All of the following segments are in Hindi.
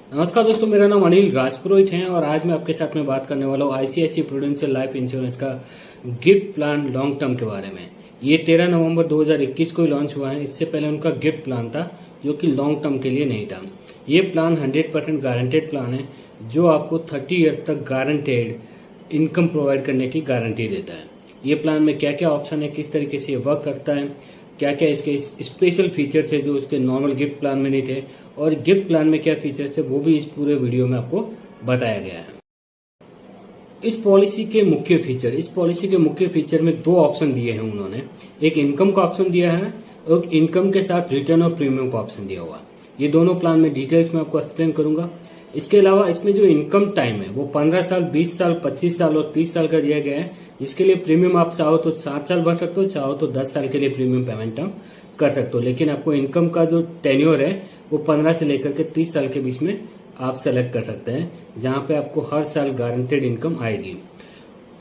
नमस्कार दोस्तों, मेरा नाम अनिल राजपुरोहित है और आज मैं आपके साथ में बात करने वाला हूँ आईसीआईसीआई प्रूडेंशियल लाइफ इंश्योरेंस का गिफ्ट प्लान लॉन्ग टर्म के बारे में। ये 13 नवंबर 2021 को ही लॉन्च हुआ है। इससे पहले उनका गिफ्ट प्लान था जो कि लॉन्ग टर्म के लिए नहीं था। ये प्लान 100% गारंटेड प्लान है जो आपको 30 ईयर तक गारंटेड इनकम प्रोवाइड करने की गारंटी देता है। ये प्लान में क्या क्या ऑप्शन है, किस तरीके से ये वर्क करता है, क्या क्या इसके स्पेशल फीचर थे जो उसके नॉर्मल गिफ्ट प्लान में नहीं थे, और गिफ्ट प्लान में क्या फीचर थे वो भी इस पूरे वीडियो में आपको बताया गया है। इस पॉलिसी के मुख्य फीचर में दो ऑप्शन दिए हैं उन्होंने। एक इनकम का ऑप्शन दिया है और इनकम के साथ रिटर्न और प्रीमियम का ऑप्शन दिया हुआ। ये दोनों प्लान में डिटेल्स में आपको एक्सप्लेन करूंगा। इसके अलावा इसमें जो इनकम टाइम है वो 15 साल, 20 साल, 25 साल और 30 साल का दिया गया है, जिसके लिए प्रीमियम आप चाहो तो 7 साल भर सकते हो, चाहो तो 10 साल के लिए प्रीमियम पेमेंट टर्म कर सकते हो। लेकिन आपको इनकम का जो टेन्योर है वो 15 से लेकर के 30 साल के बीच में आप सेलेक्ट कर सकते हैं, जहां पे आपको हर साल गारंटेड इनकम आएगी।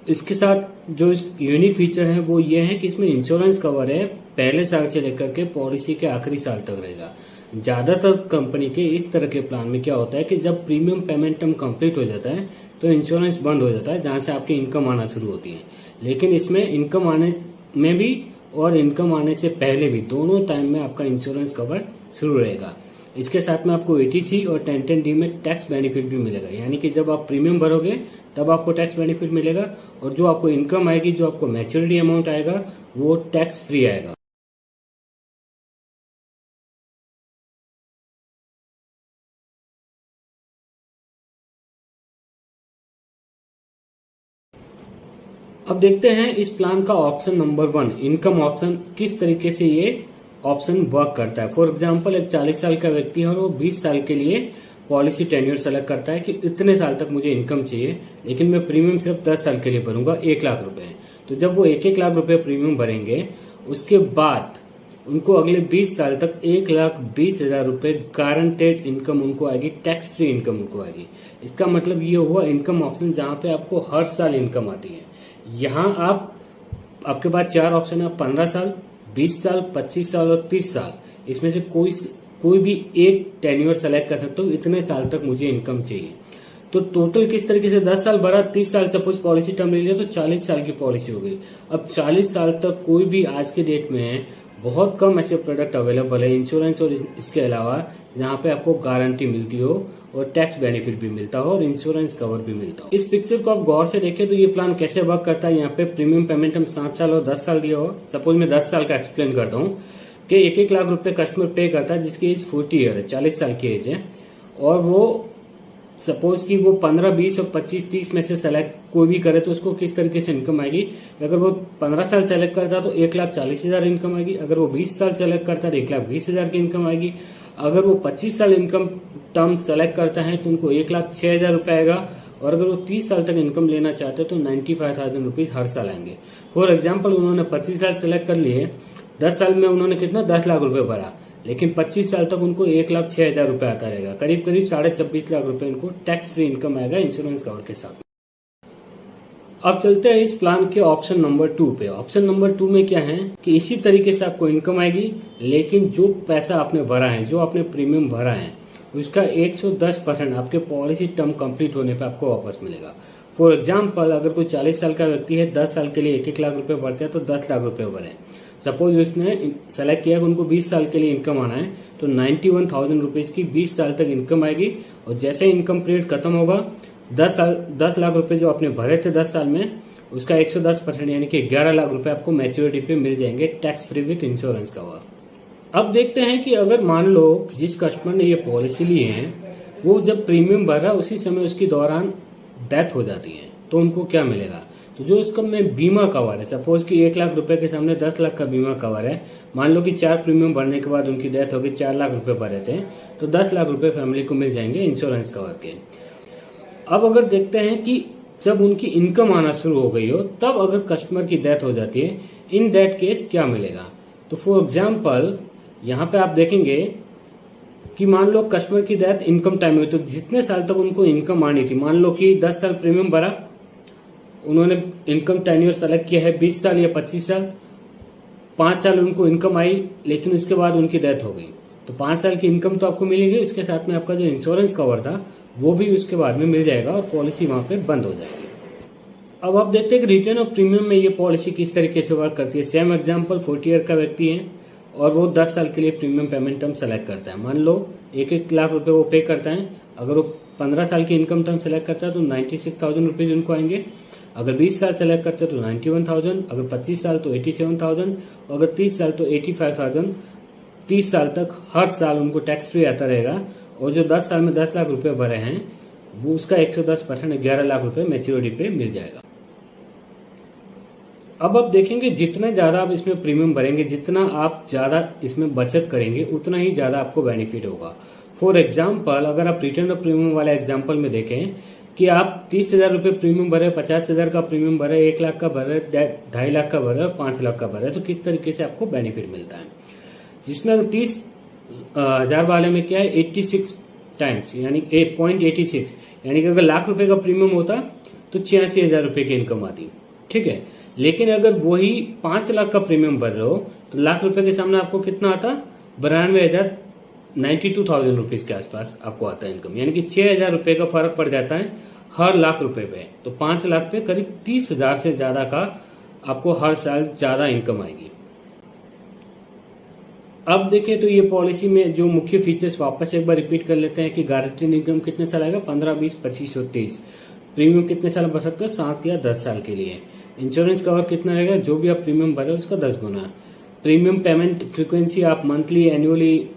इसके साथ जो यूनिक फीचर है वो ये है कि इसमें इंश्योरेंस कवर है पहले साल से लेकर के पॉलिसी के आखिरी साल तक रहेगा। ज्यादातर कंपनी के इस तरह के प्लान में क्या होता है कि जब प्रीमियम पेमेंट टर्म कंप्लीट हो जाता है तो इंश्योरेंस बंद हो जाता है, जहां से आपकी इनकम आना शुरू होती है। लेकिन इसमें इनकम आने में भी और इनकम आने से पहले भी दोनों टाइम में आपका इंश्योरेंस कवर शुरू रहेगा। इसके साथ में आपको एटीसी और 1010D में टैक्स बेनिफिट भी मिलेगा, यानी कि जब आप प्रीमियम भरोगे तब आपको टैक्स बेनिफिट मिलेगा, और जो आपको इनकम आएगी, जो आपको मैच्योरिटी अमाउंट आएगा, वो टैक्स फ्री आएगा। अब देखते हैं इस प्लान का ऑप्शन नंबर 1 इनकम ऑप्शन किस तरीके से ये ऑप्शन वर्क करता है। फॉर एग्जांपल, एक 40 साल का व्यक्ति है और वो 20 साल के लिए पॉलिसी टेन्योर सेलेक्ट करता है कि इतने साल तक मुझे इनकम चाहिए, लेकिन मैं प्रीमियम सिर्फ 10 साल के लिए भरूंगा 1 लाख रुपए। तो जब वो 1-1 लाख रुपए प्रीमियम भरेंगे, उसके बाद उनको अगले 20 साल तक 1,20,000 रुपए गारंटेड इनकम उनको आएगी, टैक्स फ्री इनकम उनको आएगी। इसका मतलब ये हुआ इनकम ऑप्शन जहां पे आपको हर साल इनकम आती है। यहाँ आपके पास 4 ऑप्शन है, 15 साल, 20 साल, 25 साल और 30 साल। इसमें से कोई भी एक टेन्योर सेलेक्ट कर सकते हो, इतने साल तक मुझे इनकम चाहिए। तो टोटल किस तरीके से 10 साल भरा, 30 साल सपोज पॉलिसी टर्म ले लिया तो 40 साल की पॉलिसी हो गई। अब 40 साल तक कोई भी आज के डेट में बहुत कम ऐसे प्रोडक्ट अवेलेबल है इंश्योरेंस और इसके अलावा, जहां पे आपको गारंटी मिलती हो और टैक्स बेनिफिट भी मिलता हो और इंश्योरेंस कवर भी मिलता हो। इस पिक्चर को आप गौर से देखें तो ये प्लान कैसे वर्क करता है। यहाँ पे प्रीमियम पेमेंट हम 7 साल और 10 साल दिया हो। सपोज मैं 10 साल का एक्सप्लेन करता हूँ कि 1-1 लाख रुपए कस्टमर पे करता है, जिसकी एज 40 ईयर है, 40 साल की एज है, और वो सपोज कि वो 15, 20 और 25, 30 में से सेलेक्ट कोई भी करे तो उसको किस तरीके से इनकम आएगी। अगर वो 15 साल सेलेक्ट करता है तो 1,40,000 इनकम आएगी। अगर वो 20 साल सेलेक्ट करता है तो 1,20,000 की इनकम आएगी। अगर वो 25 साल इनकम टर्म सेलेक्ट करता है तो उनको 1,06,000 रुपए आएगा। और अगर वो 30 साल तक इनकम लेना चाहते हैं तो 95,000 रुपीज हर साल आएंगे। फॉर एग्जाम्पल, उन्होंने 25 साल सेलेक्ट कर लिए, 10 साल में उन्होंने कितना 10 लाख रुपए भरा, लेकिन 25 साल तक उनको 1,06,000 रुपए आता रहेगा। करीब 26.5 लाख रुपए उनको टैक्स फ्री इनकम आएगा इंश्योरेंस कवर के साथ। अब चलते हैं इस प्लान के ऑप्शन नंबर 2 पे। ऑप्शन नंबर 2 में क्या है कि इसी तरीके से आपको इनकम आएगी, लेकिन जो पैसा आपने भरा है, जो आपने प्रीमियम भरा है, उसका 110% आपके पॉलिसी टर्म कंप्लीट होने पे आपको वापस मिलेगा। फॉर एग्जाम्पल, अगर कोई 40 साल का व्यक्ति है, 10 साल के लिए 1-1 लाख रुपए भरते हैं तो 10 लाख रुपए भरे। सपोज उसने सेलेक्ट किया कि उनको 20 साल के लिए इनकम आना है, तो 91,000 रुपीज की 20 साल तक इनकम आएगी। और जैसे इनकम पीरियड खत्म होगा, 10 लाख रुपए जो आपने भरे थे 10 साल में, उसका 110% यानी कि 11 लाख रुपए आपको मैच्योरिटी पे मिल जाएंगे, tax free with insurance cover. अब देखते हैं कि अगर मान लो जिस कस्टमर ने ये पॉलिसी ली है वो जब प्रीमियम भरा उसी समय उसके दौरान डेथ हो जाती है तो उनको क्या मिलेगा। तो जो उसका में बीमा कवर है, सपोज कि 1 लाख रुपए के सामने 10 लाख का बीमा कवर है, मान लो कि 4 प्रीमियम भरने के बाद उनकी डेथ हो गई, 4 लाख रुपए भरे थे, तो 10 लाख रुपए फैमिली को मिल जाएंगे इंश्योरेंस कवर के। अब अगर देखते हैं कि जब उनकी इनकम आना शुरू हो गई हो, तब अगर कस्टमर की डेथ हो जाती है, इन दैट केस क्या मिलेगा। तो फॉर एग्जाम्पल, यहाँ पे आप देखेंगे कि मान लो कस्टमर की डेथ इनकम टाइम हुई, तो जितने साल तक उनको इनकम आनी थी, मान लो कि 10 साल प्रीमियम भरा, उन्होंने इनकम टेन्योर सेलेक्ट किया है 20 साल या 25 साल, 5 साल उनको इनकम आई, लेकिन उसके बाद उनकी डेथ हो गई, तो 5 साल की इनकम तो आपको मिलेगी, उसके साथ में आपका जो इंश्योरेंस कवर था वो भी उसके बाद में मिल जाएगा और पॉलिसी वहां पे बंद हो जाएगी। अब आप देखते हैं कि रिटर्न ऑफ प्रीमियम में ये पॉलिसी किस तरीके से वर्क करती है। सेम एग्जांपल 40 ईयर का व्यक्ति है और वो 10 साल के लिए प्रीमियम पेमेंट टर्म सेलेक्ट करता है। मान लो 1-1 लाख रुपए वो पे करता है। अगर वो 15 साल की इनकम टर्म सेलेक्ट करता है तो 96,000 रुपीज उनको आएंगे। अगर 20 साल सेलेक्ट करते हैं तो 91,000, अगर 25 साल तो 87,000, और अगर 30 साल तो 85,000। 30 साल तक हर साल उनको टैक्स फ्री आता रहेगा। और जो 10 साल में 10 लाख रुपए भरे हैं वो उसका 110% 11 लाख रुपए मैच्योरिटी पे मिल जाएगा। अब आप देखेंगे जितना ज्यादा आप इसमें प्रीमियम भरेंगे, जितना आप ज्यादा इसमें बचत करेंगे, उतना ही ज्यादा आपको बेनिफिट होगा। फॉर एग्जाम्पल अगर आप रिटर्न ऑफ प्रीमियम वाले एग्जाम्पल में देखें कि आप 30,000 रुपए प्रीमियम भरे, 50,000 का प्रीमियम भरे, 1 लाख का भरे, 2.5 लाख का भरे, 5 लाख का भरे, तो किस तरीके से आपको बेनिफिट मिलता है। जिसमें अगर 30,000 वाले में क्या है 86 टाइम्स यानी 8.86, यानी कि अगर लाख रुपए का प्रीमियम होता तो 86,000 रुपए की इनकम आती। ठीक है, लेकिन अगर वही 5 लाख का प्रीमियम भर रहे हो तो लाख रुपए के सामने आपको कितना आता, 92,092 रुपीज के आसपास आपको आता है इनकम, यानी कि 6,000 रुपए का फर्क पड़ जाता है हर लाख रुपए पे। तो 5 लाख पे करीब 30,000 से ज्यादा का आपको हर साल ज्यादा इनकम आएगी। अब देखिए तो ये पॉलिसी में जो मुख्य फीचर्स वापस एक बार रिपीट कर लेते हैं कि गारंटीड इनकम कितने साल आएगा, 15, 20, 25 और 30। प्रीमियम कितने साल भर सकते हो, 7 या 10 साल के लिए। इंश्योरेंस कवर कितना रहेगा, जो भी आप प्रीमियम भरे उसका 10 गुना। प्रीमियम पेमेंट फ्रीक्वेंसी आप मंथली, एनुअली,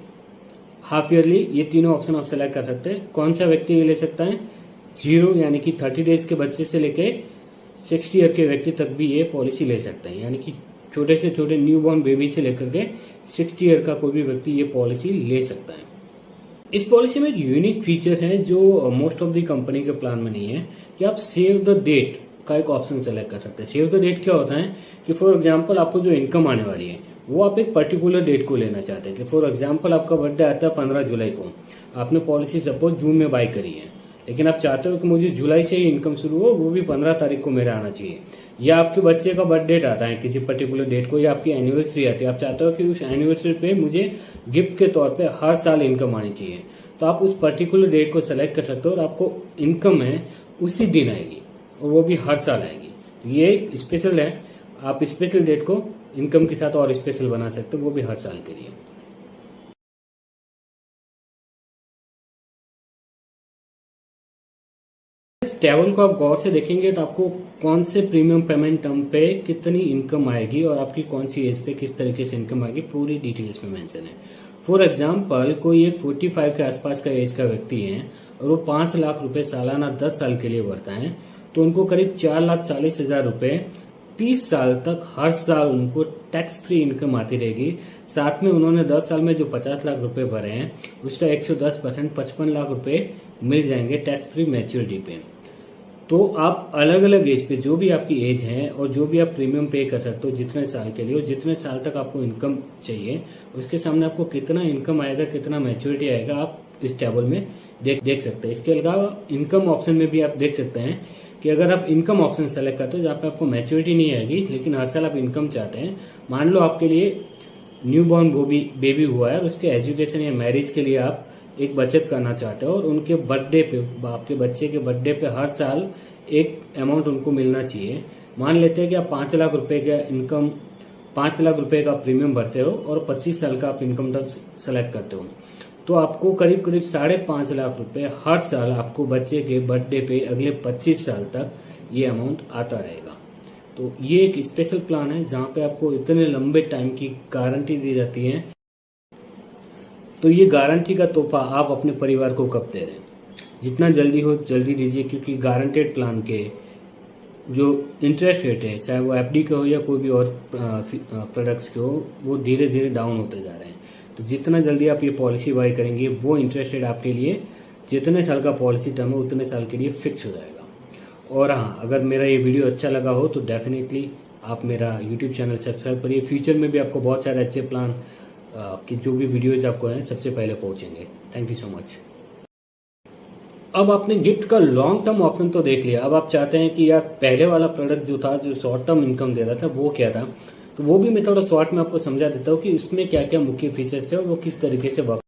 हाफ ईयरली, ये तीनों ऑप्शन आप सेलेक्ट कर सकते हैं। कौन सा व्यक्ति ये ले सकता है, 0 यानी कि 30 डेज के बच्चे से लेके 60 ईयर के व्यक्ति तक भी ये पॉलिसी ले सकते हैं, यानी कि छोटे से छोटे न्यू बॉर्न बेबी से लेकर के 60 ईयर का कोई भी व्यक्ति ये पॉलिसी ले सकता है। इस पॉलिसी में एक यूनिक फीचर है जो मोस्ट ऑफ द कंपनी के प्लान में नहीं है कि आप सेव द डेट का एक ऑप्शन सेलेक्ट कर सकते हैं। सेव द डेट क्या होता है कि फॉर एग्जांपल आपको जो इनकम आने वाली है वो आप एक पर्टिकुलर डेट को लेना चाहते हैं कि फॉर एग्जांपल आपका बर्थडे आता है 15 जुलाई को, आपने पॉलिसी सपोज जून में बाय करी है, लेकिन आप चाहते हो कि मुझे जुलाई से ही इनकम शुरू हो, वो भी 15 तारीख को मेरा आना चाहिए। या आपके बच्चे का बर्थ डेट आता है किसी पर्टिकुलर डेट को, या आपकी एनिवर्सरी आती है, आप चाहते हो कि उस एनिवर्सरी पे मुझे गिफ्ट के तौर पे हर साल इनकम आनी चाहिए, तो आप उस पर्टिकुलर डेट को सेलेक्ट कर सकते हो और आपको इनकम है उसी दिन आएगी और वो भी हर साल आएगी। तो ये स्पेशल है, आप स्पेशल डेट को इनकम के साथ और स्पेशल बना सकते हो, वो भी हर साल के लिए। इस टेबल को आप गौर से देखेंगे तो आपको कौन से प्रीमियम पेमेंट टर्म पे कितनी इनकम आएगी और आपकी कौन सी एज पे किस तरीके से इनकम आएगी पूरी डिटेल्स में मेंशन है। फॉर एग्जांपल कोई एक 45 के आसपास का एज का व्यक्ति है और वो 5 लाख रुपए सालाना 10 साल के लिए भरता है, तो उनको करीब 4,40,000 रुपए 30 साल तक हर साल उनको टैक्स फ्री इनकम आती रहेगी। साथ में उन्होंने 10 साल में जो 50 लाख रुपए भरे हैं उसका 110% 55 लाख रुपए मिल जाएंगे टैक्स फ्री मैच्योरिटी पे। तो आप अलग अलग एज पे जो भी आपकी एज है और जो भी आप प्रीमियम पे कर सकते हो जितने साल के लिए और जितने साल तक आपको इनकम चाहिए, उसके सामने आपको कितना इनकम आएगा, कितना मैच्योरिटी आएगा, आप इस टेबल में देख सकते हैं। इसके अलावा इनकम ऑप्शन में भी आप देख सकते हैं कि अगर आप इनकम ऑप्शन सेलेक्ट करते हो जहाँ पे आपको मैच्योरिटी नहीं आएगी लेकिन हर साल आप इनकम चाहते हैं, मान लो आपके लिए न्यू बॉर्न बेबी हुआ है और उसके एजुकेशन या मैरिज के लिए आप एक बचत करना चाहते हो और उनके बर्थडे पे, आपके बच्चे के बर्थडे पे हर साल एक अमाउंट उनको मिलना चाहिए। मान लेते हैं कि आप 5 लाख रुपए का इनकम, 5 लाख रुपए का प्रीमियम भरते हो और 25 साल का आप इनकम टर्म सेलेक्ट करते हो, तो आपको करीब करीब 5.5 लाख रुपए हर साल आपको बच्चे के बर्थडे पे अगले 25 साल तक ये अमाउंट आता रहेगा। तो ये एक स्पेशल प्लान है जहां पे आपको इतने लंबे टाइम की गारंटी दी जाती है। तो ये गारंटी का तोहफा आप अपने परिवार को कब दे रहे हैं, जितना जल्दी हो जल्दी दीजिए, क्योंकि गारंटेड प्लान के जो इंटरेस्ट रेट है, चाहे वो एफडी के हो या कोई भी और प्रोडक्ट्स के हो, वो धीरे धीरे डाउन होते जा रहे हैं। तो जितना जल्दी आप ये पॉलिसी बाय करेंगे वो इंटरेस्ट रेट आपके लिए जितने साल का पॉलिसी टर्म है उतने साल के लिए फिक्स हो जाएगा। और हाँ, अगर मेरा ये वीडियो अच्छा लगा हो तो डेफिनेटली आप मेरा यूट्यूब चैनल सब्सक्राइब करिए। फ्यूचर में भी आपको बहुत सारे अच्छे प्लान की जो भी वीडियोज आपको हैं सबसे पहले पहुंचेंगे। Thank you so much. अब आपने गिफ्ट का लॉन्ग टर्म ऑप्शन तो देख लिया, अब आप चाहते हैं कि यार पहले वाला प्रोडक्ट जो था जो शॉर्ट टर्म इनकम दे रहा था वो क्या था, तो वो भी मैं थोड़ा शॉर्ट में आपको समझा देता हूँ कि उसमें क्या क्या मुख्य फीचर्स थे और वो किस तरीके से वर्क